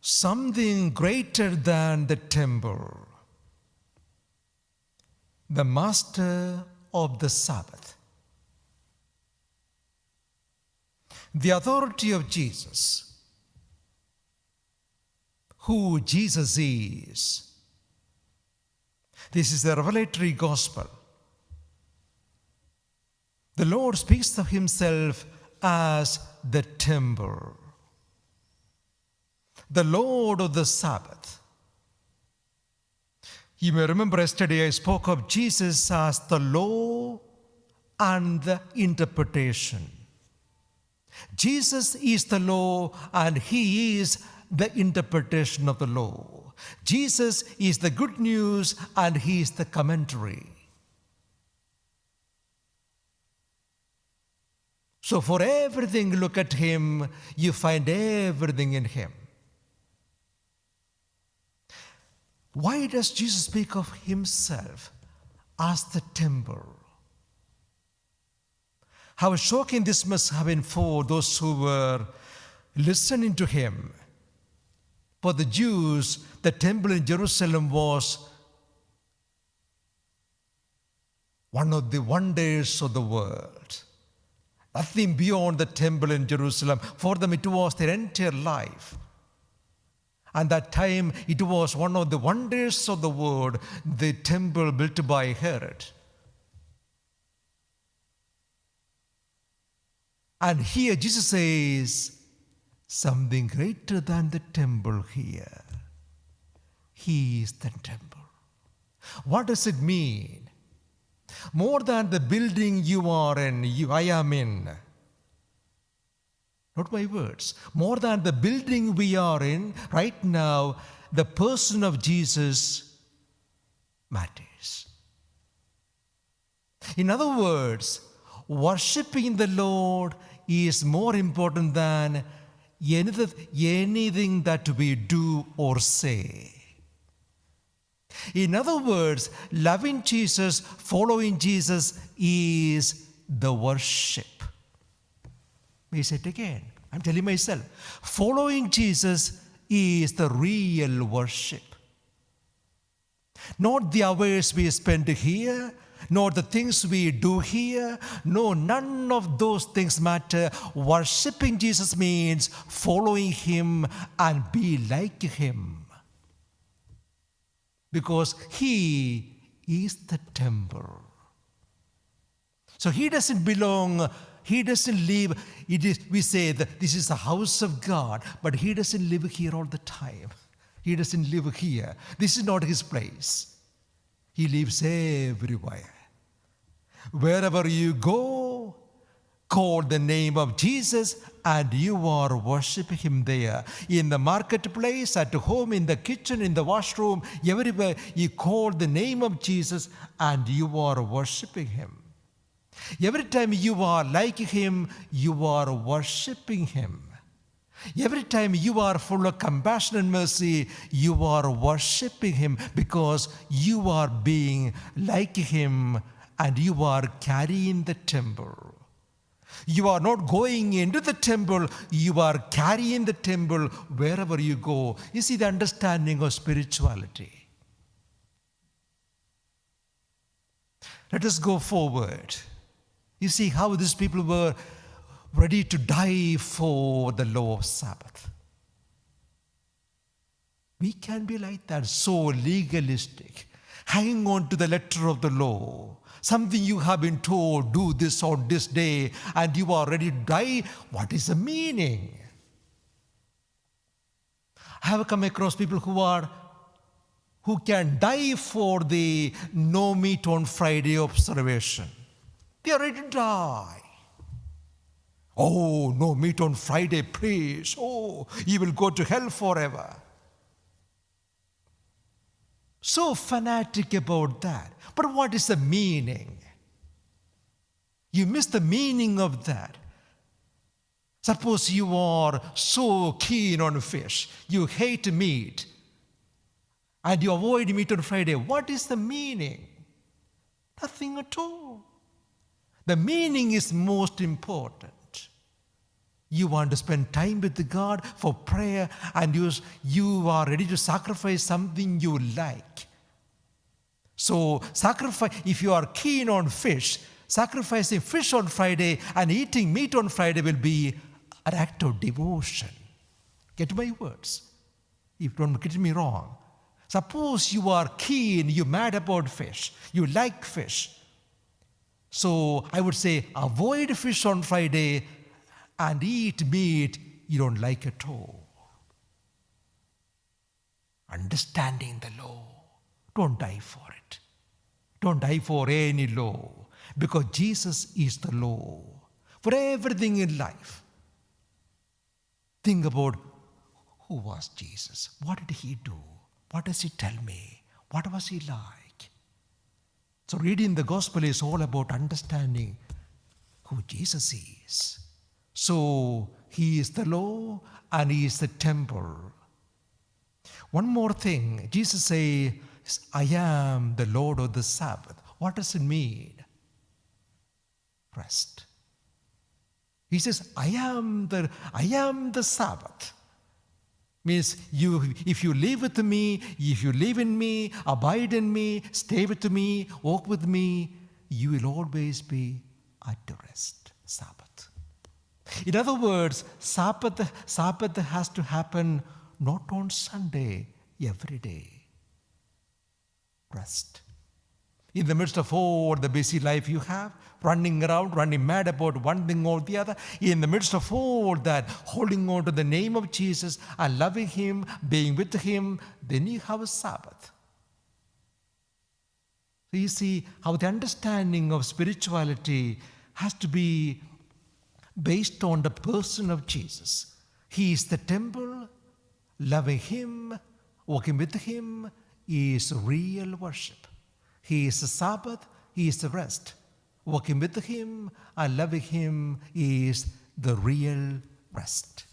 something greater than the temple, the master of the Sabbath. The authority of Jesus, who Jesus is. This is the revelatory gospel. The Lord speaks of himself as the temple, the Lord of the Sabbath. You may remember yesterday I spoke of Jesus as the law and the interpretation. Jesus is the law and he is the interpretation of the law. Jesus is the good news and he is the commentary. So for everything, look at him, you find everything in him. Why does Jesus speak of himself as the temple? How shocking this must have been for those who were listening to him. For the Jews, the temple in Jerusalem was one of the wonders of the world. Nothing beyond the temple in Jerusalem. For them, it was their entire life. And that time, it was one of the wonders of the world, the temple built by Herod. And here Jesus says, something greater than the temple here. He is the temple. What does it mean? More than the building you are in, I am in. Not my words. More than the building we are in, right now, the person of Jesus matters. In other words, worshiping the Lord is more important than anything that we do or say. In other words, loving Jesus, following Jesus is the worship. Let me say it again. I'm telling myself. Following Jesus is the real worship. Not the hours we spend here, nor the things we do here. No, none of those things matter. Worshipping Jesus means following him and be like him. Because he is the temple. So he doesn't belong, he doesn't live, we say that this is the house of God, but he doesn't live here all the time. He doesn't live here. This is not his place. He lives everywhere. Wherever you go, call the name of Jesus and you are worshiping him there. In the marketplace, at home, in the kitchen, in the washroom, everywhere, you call the name of Jesus and you are worshiping him. Every time you are like him, you are worshiping him. Every time you are full of compassion and mercy, you are worshiping him because you are being like him and you are carrying the temple. You are not going into the temple, you are carrying the temple wherever you go. You see the understanding of spirituality. Let us go forward. You see how these people were ready to die for the law of Sabbath. We can be like that, so legalistic, hanging on to the letter of the law. Something you have been told, do this on this day, and you are ready to die. What is the meaning? I have come across people who can die for the no meat on Friday observation. They are ready to die. Oh, no meat on Friday, please. Oh, you will go to hell forever. So fanatic about that. But what is the meaning? You miss the meaning of that. Suppose you are so keen on fish, you hate meat, and you avoid meat on Friday. What is the meaning? Nothing at all. The meaning is most important. You want to spend time with God for prayer, and you are ready to sacrifice something you like. So sacrifice, if you are keen on fish, sacrificing fish on Friday and eating meat on Friday will be an act of devotion. Get my words. If don't get me wrong. Suppose you are keen, you're mad about fish, you like fish. So I would say avoid fish on Friday and eat meat you don't like at all. Understanding the law. Don't die for it. Don't die for any law, because Jesus is the law for everything in life. Think about, who was Jesus? What did he do? What does he tell me? What was he like? So reading the gospel is all about understanding who Jesus is. So he is the law and he is the temple. One more thing, Jesus says, I am the Lord of the Sabbath. What does it mean? Rest. He says, I am the Sabbath. Means if you live with me, if you live in me, abide in me, stay with me, walk with me, you will always be at rest. Sabbath. In other words, Sabbath has to happen not on Sunday, every day. Rest. In the midst of all the busy life you have, running around, running mad about one thing or the other, in the midst of all that, holding on to the name of Jesus and loving him, being with him, then you have a Sabbath. So you see how the understanding of spirituality has to be based on the person of Jesus. He is the temple. Loving him, walking with him is real worship. He is the Sabbath, he is the rest. Walking with him and loving him is the real rest.